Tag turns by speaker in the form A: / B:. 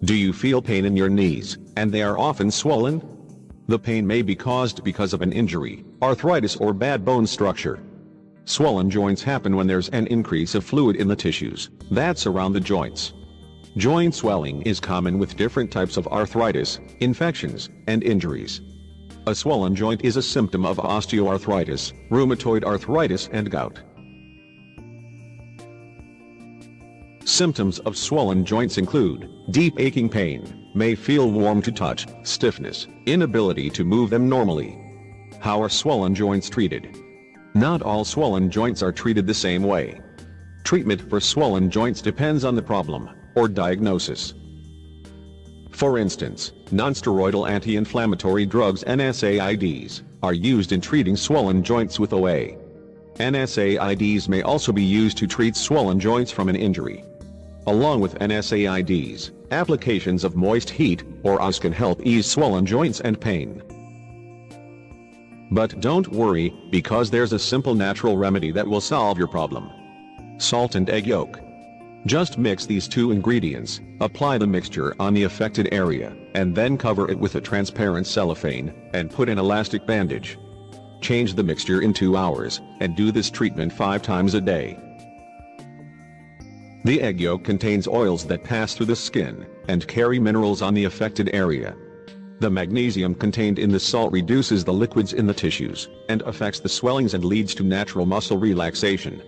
A: Do you feel pain in your knees, and they are often swollen? The pain may be caused because of an injury, arthritis, or bad bone structure. Swollen joints happen when there's an increase of fluid in the tissues that surround the joints. Joint swelling is common with different types of arthritis, infections, and injuries. A swollen joint is a symptom of osteoarthritis, rheumatoid arthritis, and gout. Symptoms of swollen joints include deep aching pain, may feel warm to touch, stiffness, inability to move them normally. How are swollen joints treated? Not all swollen joints are treated the same way. Treatment for swollen joints depends on the problem or diagnosis. For instance, nonsteroidal anti-inflammatory drugs (NSAIDs) are used in treating swollen joints with OA. NSAIDs may also be used to treat swollen joints from an injury. Along with NSAIDs, applications of moist heat or ice can help ease swollen joints and pain. But don't worry, because there's a simple natural remedy that will solve your problem. Salt and egg yolk. Just mix these two ingredients, apply the mixture on the affected area, and then cover it with a transparent cellophane, and put an elastic bandage. Change the mixture in 2 hours, and do this treatment 5 times a day. The egg yolk contains oils that pass through the skin, and carry minerals on the affected area. The magnesium contained in the salt reduces the liquids in the tissues, and affects the swellings and leads to natural muscle relaxation.